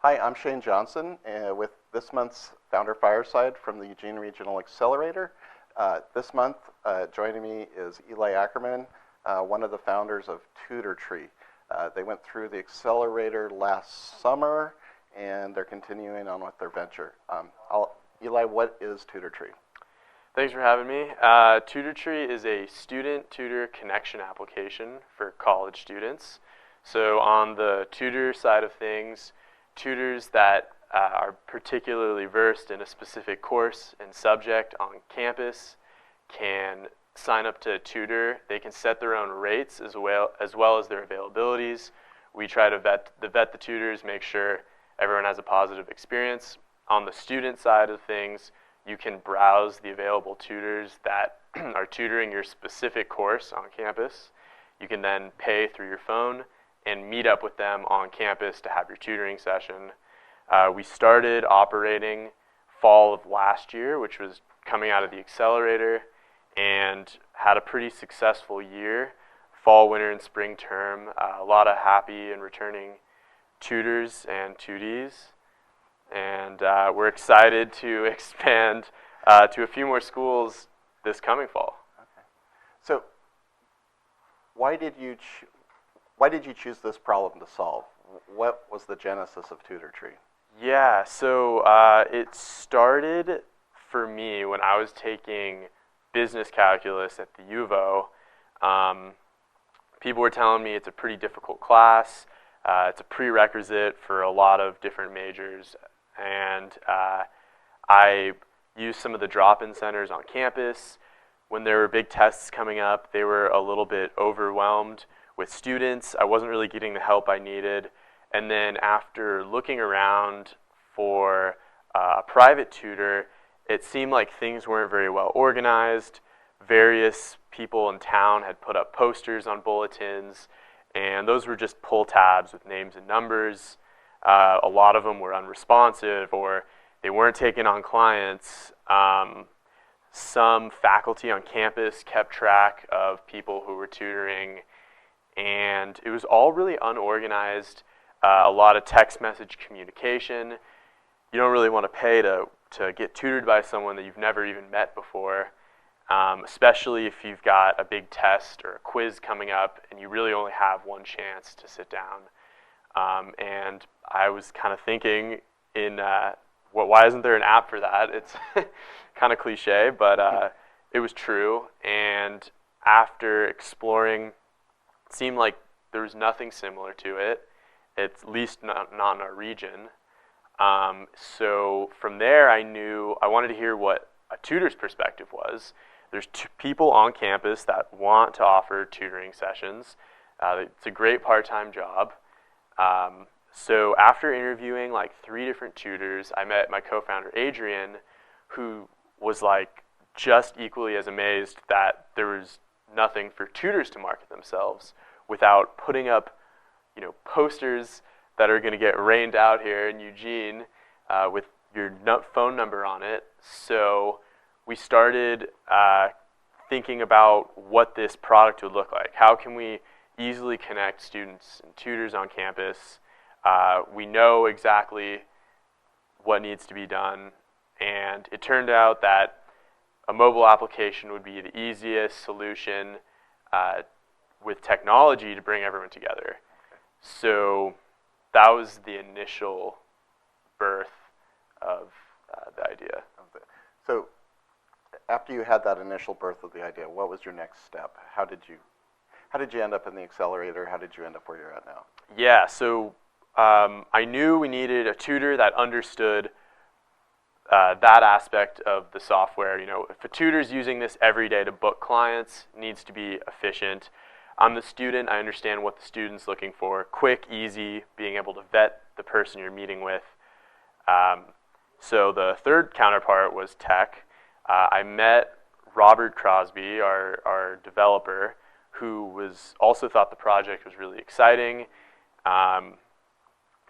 Hi, I'm Shane Johnson with this month's Founder Fireside from the Eugene Regional Accelerator. This month, joining me is Eli Ackerman, one of the founders of Tutortree. They went through the Accelerator last summer, and they're continuing on with their venture. Eli, what is Tutortree? Thanks for having me. Tutortree is a student-tutor connection application for college students. So on the tutor side of things, tutors that are particularly versed in a specific course and subject on campus can sign up to tutor. They can set their own rates as well as their availabilities. We try to vet the tutors, make sure everyone has a positive experience. On the student side of things, you can browse the available tutors that are tutoring your specific course on campus. You can then pay through your phone and meet up with them on campus to have your tutoring session. We started operating fall of last year, which was coming out of the Accelerator, and had a pretty successful year. Fall, winter, and spring term, a lot of happy and returning tutors and tutees. And we're excited to expand to a few more schools this coming fall. Okay. So why did you choose this problem to solve? What was the genesis of Tutortree? Yeah, so it started for me when I was taking business calculus at the U of O. People were telling me it's a pretty difficult class. It's a prerequisite for a lot of different majors. And I used some of the drop-in centers on campus. When there were big tests coming up, they were a little bit overwhelmed with students. I wasn't really getting the help I needed. And then after looking around for a private tutor, it seemed like things weren't very well organized. Various people in town had put up posters on bulletins, and those were just pull tabs with names and numbers. A lot of them were unresponsive, or they weren't taking on clients. Some faculty on campus kept track of people who were tutoring, and it was all really unorganized. A lot of text message communication. You don't really want to pay to get tutored by someone that you've never even met before, especially if you've got a big test or a quiz coming up and you really only have one chance to sit down. And I was kind of thinking why isn't there an app for that? It's kind of cliche, but it was true. And after exploring, it seemed like there was nothing similar to it, at least not in our region. So from there, I knew I wanted to hear what a tutor's perspective was. There's people on campus that want to offer tutoring sessions. It's a great part-time job. So after interviewing like 3 different tutors, I met my co-founder Adrian, who was like just equally as amazed that there was nothing for tutors to market themselves without putting up, posters that are going to get rained out here in Eugene with your phone number on it. So we started thinking about what this product would look like. How can we easily connect students and tutors on campus? We know exactly what needs to be done, and it turned out that a mobile application would be the easiest solution with technology to bring everyone together. So that was the initial birth of the idea. So after you had that initial birth of the idea, what was your next step? How did you end up in the Accelerator? How did you end up where you're at now? Yeah, so I knew we needed a tutor that understood that aspect of the software. If a tutor's using this every day to book clients, it needs to be efficient. I'm the student. I understand what the student's looking for. Quick, easy, being able to vet the person you're meeting with. So the third counterpart was tech. I met Robert Crosby, our developer, who also thought the project was really exciting.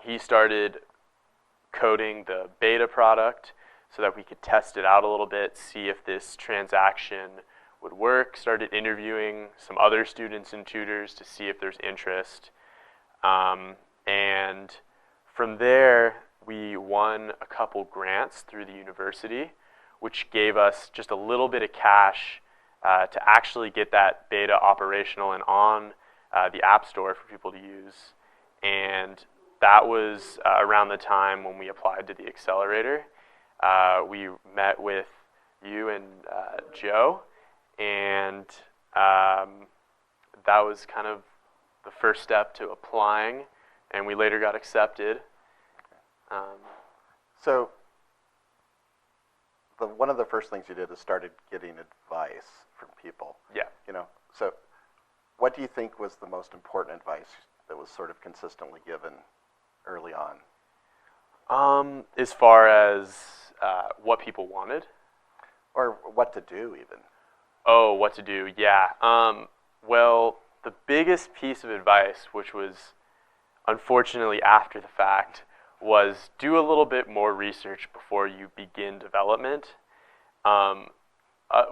He started coding the beta product so that we could test it out a little bit, see if this transaction would work. Started interviewing some other students and tutors to see if there's interest. And from there, we won a couple grants through the university, which gave us just a little bit of cash to actually get that beta operational and on the App Store for people to use. And that was around the time when we applied to the Accelerator. We met with you and Joe, and that was kind of the first step to applying, and we later got accepted. So one of the first things you did is started getting advice from people. Yeah. So what do you think was the most important advice that was sort of consistently given early on? As far as what people wanted? Or what to do, even? Oh, what to do, yeah. Well, the biggest piece of advice, which was unfortunately after the fact, was do a little bit more research before you begin development.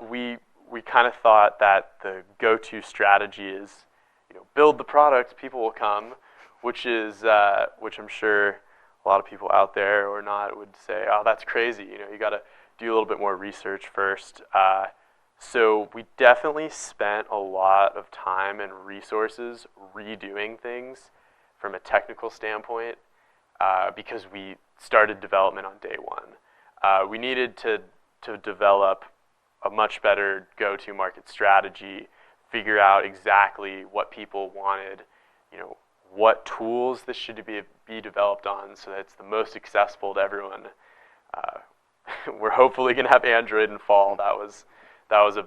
We kind of thought that the go-to strategy is, build the product, people will come, which I'm sure a lot of people out there or not would say, oh, that's crazy. You got to do a little bit more research first. So we definitely spent a lot of time and resources redoing things from a technical standpoint because we started development on day one. We needed to develop a much better go-to-market strategy, figure out exactly what people wanted, what tools this should be developed on so that it's the most accessible to everyone. We're hopefully going to have Android in fall. That was a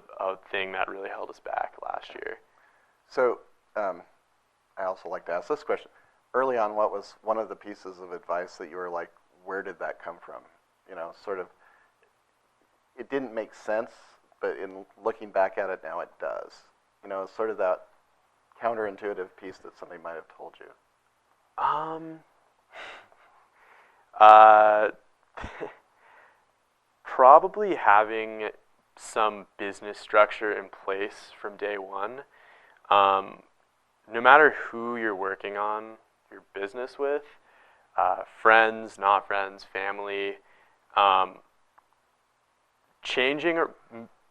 thing that really held us back last year. So I also like to ask this question. Early on, what was one of the pieces of advice that you were like, where did that come from? Sort of, it didn't make sense, but in looking back at it now, it does. Sort of that counterintuitive piece that somebody might have told you. Probably having some business structure in place from day one. No matter who you're working on your business with, friends, not friends, family, changing or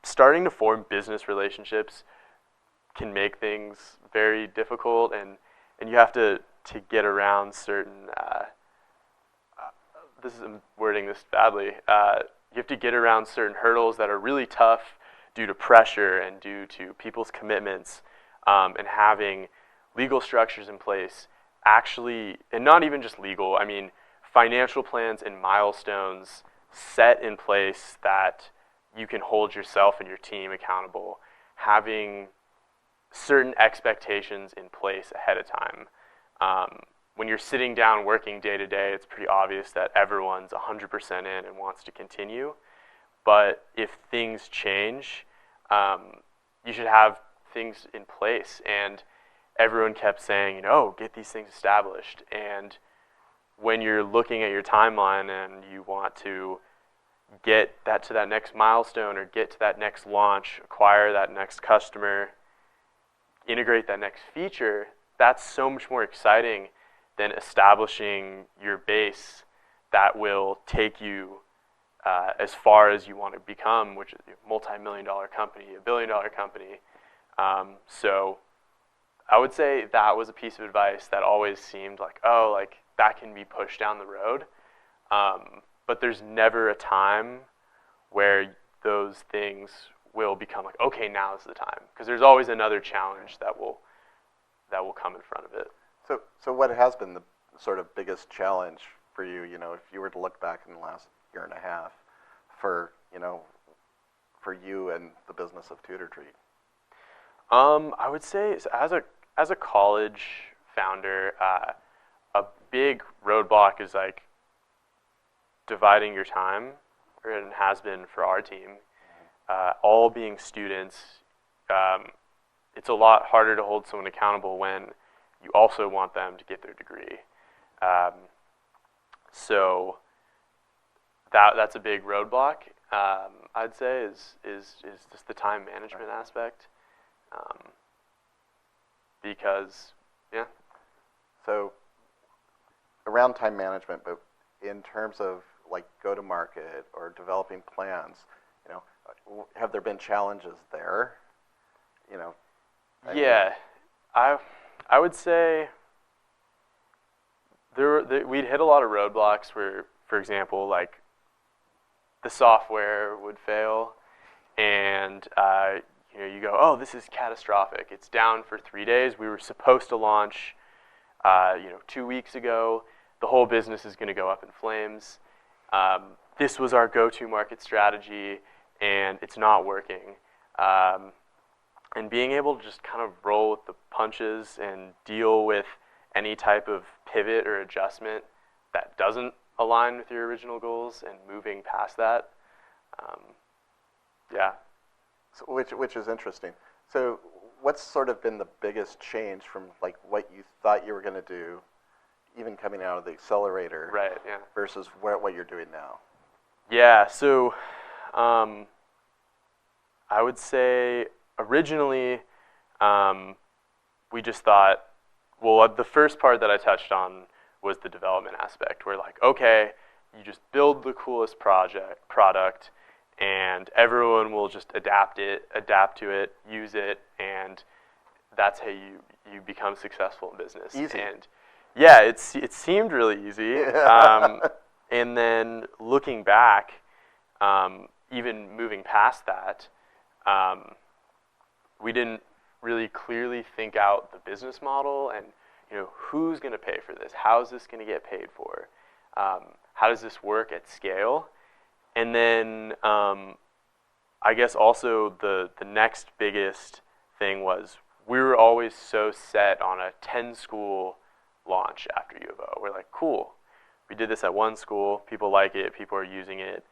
starting to form business relationships can make things very difficult, and you have to get around certain, I'm wording this badly, you have to get around certain hurdles that are really tough due to pressure and due to people's commitments, and having legal structures in place, actually, and not even just legal, financial plans and milestones set in place that you can hold yourself and your team accountable, having certain expectations in place ahead of time. When you're sitting down working day to day, it's pretty obvious that everyone's 100% in and wants to continue. But if things change, you should have things in place. And everyone kept saying, get these things established. And when you're looking at your timeline and you want to get that to that next milestone or get to that next launch, acquire that next customer, integrate that next feature, that's so much more exciting than establishing your base that will take you as far as you want to become, which is a multi-million-dollar company, a billion-dollar company. So I would say that was a piece of advice that always seemed like, that can be pushed down the road. But there's never a time where those things will become like, okay, now's the time. Because there's always another challenge that will come in front of it. So what has been the sort of biggest challenge for you, if you were to look back in the last year and a half for you and the business of Tutortree? I would say as a college founder, a big roadblock is like dividing your time, or it has been for our team. All being students, it's a lot harder to hold someone accountable when you also want them to get their degree. So that's a big roadblock. I'd say is just the time management aspect. Because, yeah. So around time management, but in terms of like go-to-market or developing plans, you know, have there been challenges there? You know, Yeah, I would say we'd hit a lot of roadblocks where, for example, like the software would fail, and you know, you go, oh, this is catastrophic. It's down for 3 days. We were supposed to launch, you know, 2 weeks ago. The whole business is going to go up in flames. This was our go-to market strategy, and it's not working. And being able to just kind of roll with the punches and deal with any type of pivot or adjustment that doesn't align with your original goals and moving past that. Yeah. so which is interesting. So what's sort of been the biggest change from like what you thought you were going to do, even coming out of the accelerator, Right, yeah. versus what you're doing now? Yeah, so I would say originally we just thought, well, the first part that I touched on was the development aspect. We're like, okay, you just build the coolest product, and everyone will just adapt to it, use it, and that's how you become successful in business. Easy. And yeah, it seemed really easy. And then looking back, even moving past that, we didn't really clearly think out the business model and, you know, who's going to pay for this? How is this going to get paid for? How does this work at scale? And then I guess also the next biggest thing was we were always so set on a 10-school launch after U of O. We're like, cool, we did this at one school, people like it, people are using it.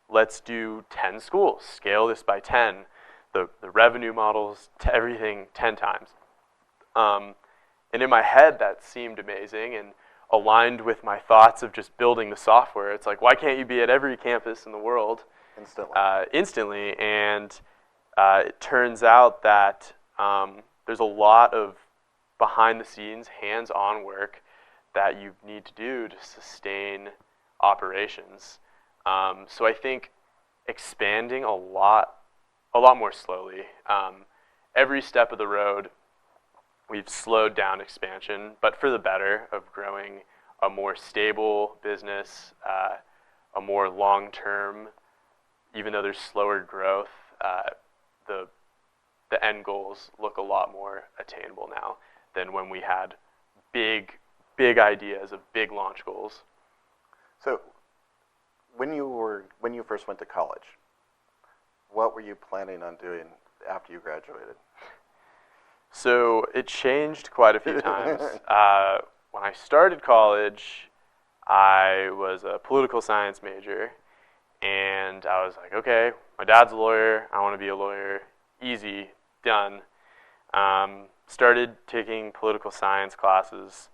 Let's do 10 schools, scale this by 10. The revenue models, to everything 10 times. And in my head, that seemed amazing and aligned with my thoughts of just building the software. It's like, why can't you be at every campus in the world instantly? And it turns out that there's a lot of behind-the-scenes, hands-on work that you need to do to sustain operations. So I think expanding a lot more slowly. Every step of the road, we've slowed down expansion, but for the better, of growing a more stable business, a more long-term, even though there's slower growth, the end goals look a lot more attainable now than when we had big ideas of big launch goals. So when you first went to college, what were you planning on doing after you graduated? So it changed quite a few times. When I started college, I was a political science major, and I was like, okay, my dad's a lawyer, I want to be a lawyer, easy, done. Started taking political science classes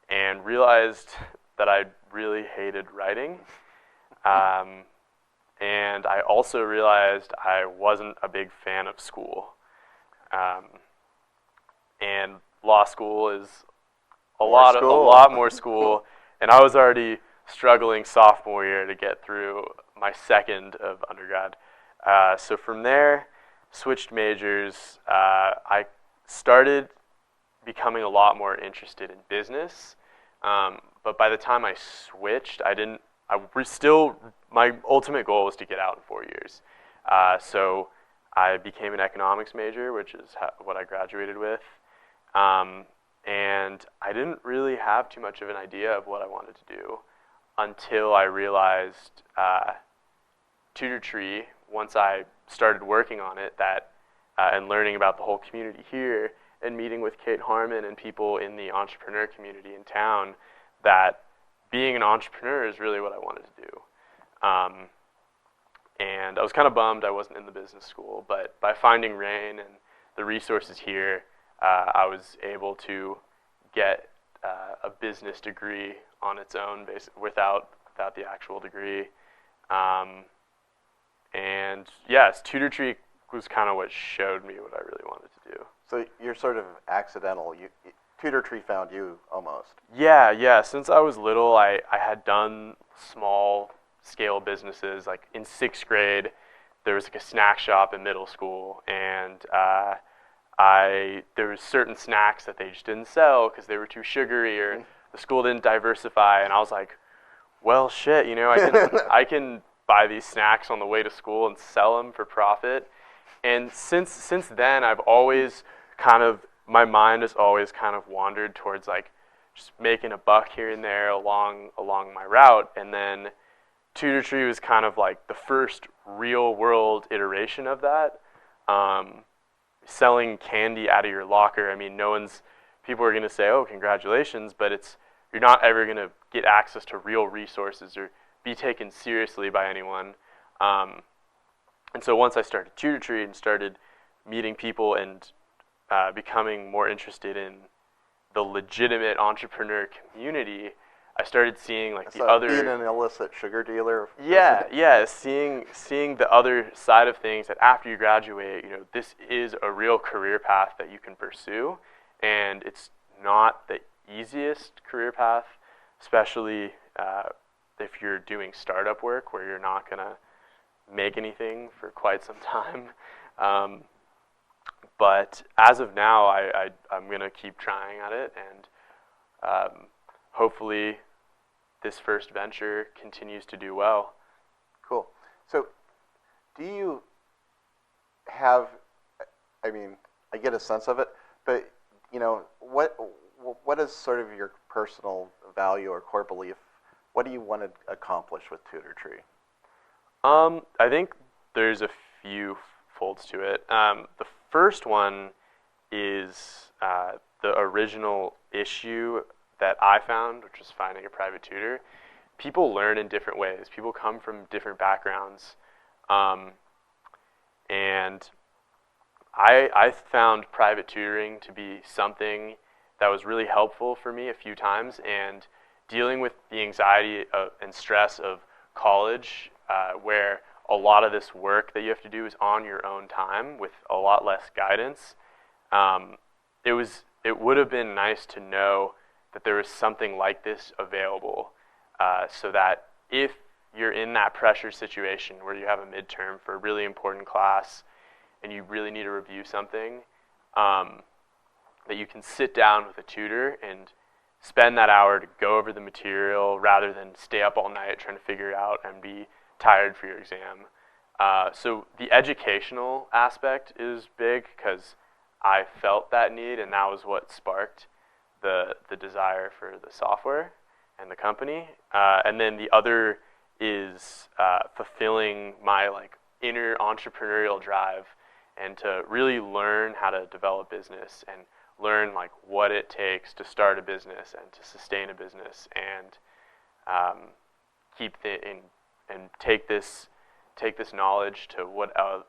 and realized that I really hated writing. And I also realized I wasn't a big fan of school. And law school is a lot more school, and I was already struggling sophomore year to get through my second of undergrad. So from there, switched majors. I started becoming a lot more interested in business, but by the time I switched, my ultimate goal was to get out in 4 years. So I became an economics major, which is what I graduated with. And I didn't really have too much of an idea of what I wanted to do until I realized Tutortree, once I started working on it, and learning about the whole community here and meeting with Kate Harmon and people in the entrepreneur community in town, that being an entrepreneur is really what I wanted to do. And I was kind of bummed I wasn't in the business school, but by finding Rain and the resources here, I was able to get a business degree on its own, without the actual degree. And yes, Tutortree was kind of what showed me what I really wanted to do. So you're sort of accidental. Tutortree found you almost. Yeah. Since I was little, I had done small scale businesses. Like in sixth grade, there was like a snack shop in middle school, and there was certain snacks that they just didn't sell because they were too sugary or the school didn't diversify. And I was like, well, shit, I can buy these snacks on the way to school and sell them for profit. And since then, I've always my mind has always kind of wandered towards like just making a buck here and there along my route. And then Tutortree was kind of like the first real world iteration of that. Selling candy out of your locker. I mean, people are going to say, oh, congratulations, but you're not ever going to get access to real resources or be taken seriously by anyone. And so once I started Tutortree and started meeting people and becoming more interested in the legitimate entrepreneur community, I started seeing like the other being an illicit sugar dealer. Yeah, seeing the other side of things, that after you graduate, this is a real career path that you can pursue, and it's not the easiest career path, especially if you're doing startup work where you're not gonna make anything for quite some time. But as of now, I'm gonna keep trying at it, and hopefully this first venture continues to do well. Cool. So do you have, I mean, I get a sense of it, but what is sort of your personal value or core belief? What do you want to accomplish with Tutortree? I think there's a few folds to it. The first one is the original issue that I found, which was finding a private tutor. People learn in different ways. People come from different backgrounds. And I found private tutoring to be something that was really helpful for me a few times, and dealing with the anxiety and stress of college, where a lot of this work that you have to do is on your own time with a lot less guidance. It would have been nice to know that there was something like this available, so that if you're in that pressure situation where you have a midterm for a really important class and you really need to review something, that you can sit down with a tutor and spend that hour to go over the material rather than stay up all night trying to figure it out and be tired for your exam. So the educational aspect is big because I felt that need, and that was what sparked the desire for the software and the company. And then the other is fulfilling my inner entrepreneurial drive, and to really learn how to develop business and learn what it takes to start a business and to sustain a business, and take this knowledge to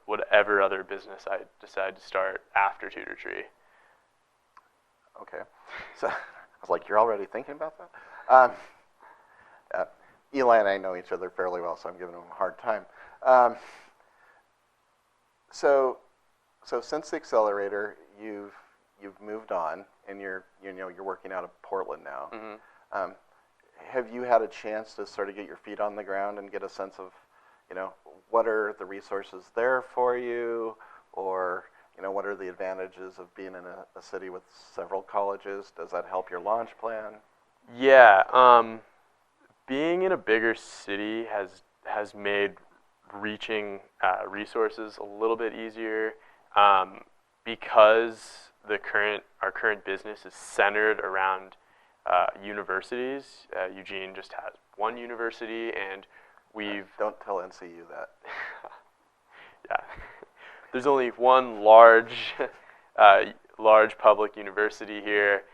whatever other business I decide to start after Tutortree. Okay, so I was like, you're already thinking about that? Eli and I know each other fairly well, so I'm giving him a hard time. So since the Accelerator, you've moved on, and you're working out of Portland now. Mm-hmm. Have you had a chance to sort of get your feet on the ground and get a sense of, what are the resources there for you, or what are the advantages of being in a city with several colleges? Does that help your launch plan? Yeah, being in a bigger city has made reaching resources a little bit easier, because our current business is centered around universities. Eugene just has one university, and don't tell NCU that. Yeah, there's only one large public university here,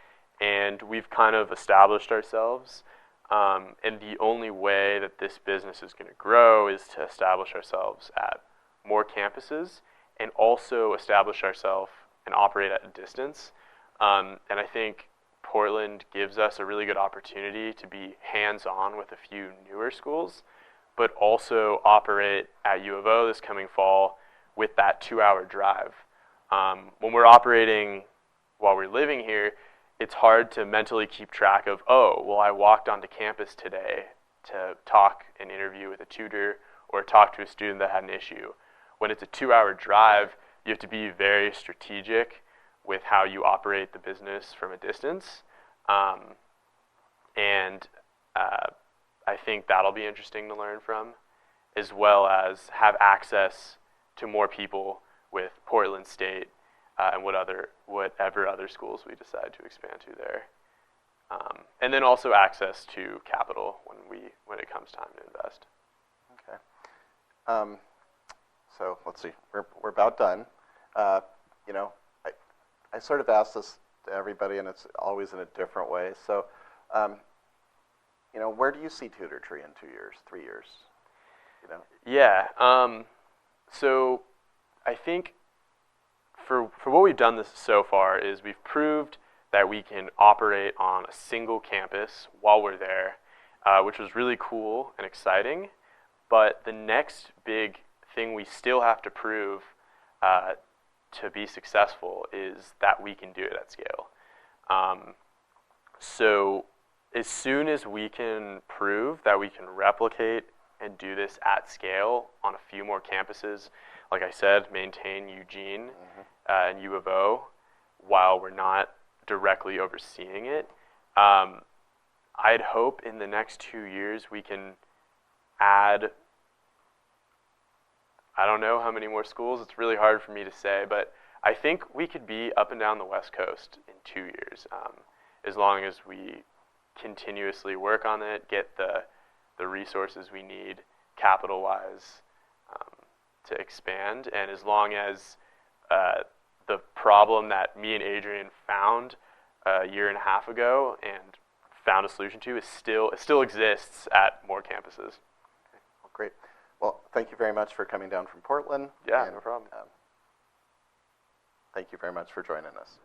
and we've kind of established ourselves. And the only way that this business is going to grow is to establish ourselves at more campuses, and also establish ourselves and operate at a distance. And I think Portland gives us a really good opportunity to be hands-on with a few newer schools, but also operate at U of O this coming fall with that 2-hour drive. When we're operating while we're living here, it's hard to mentally keep track of, oh, well, I walked onto campus today to talk and interview with a tutor or talk to a student that had an issue. When it's a 2-hour drive, you have to be very strategic with how you operate the business from a distance. And I think that'll be interesting to learn from, as well as have access to more people with Portland State and whatever other schools we decide to expand to there. And then also access to capital when it comes time to invest. Okay. So let's see. We're about done. You know, I sort of ask this to everybody, and it's always in a different way. So, you know, where do you see Tutortree in 2 years, 3 years? You know. Yeah. So I think for what we've done this so far is we've proved that we can operate on a single campus while we're there, which was really cool and exciting. But the next big thing we still have to prove to be successful is that we can do it at scale. So as soon as we can prove that we can replicate and do this at scale on a few more campuses, like I said, maintain Eugene and U of O while we're not directly overseeing it, I'd hope in the next 2 years we can add, I don't know how many more schools, it's really hard for me to say, but I think we could be up and down the West Coast in 2 years, as long as we continuously work on it, get the resources we need capital-wise to expand, and as long as the problem that me and Adrian found a year and a half ago and found a solution to it still exists at more campuses. Okay. Well, great. Well, thank you very much for coming down from Portland. Yeah, and, no problem. Thank you very much for joining us.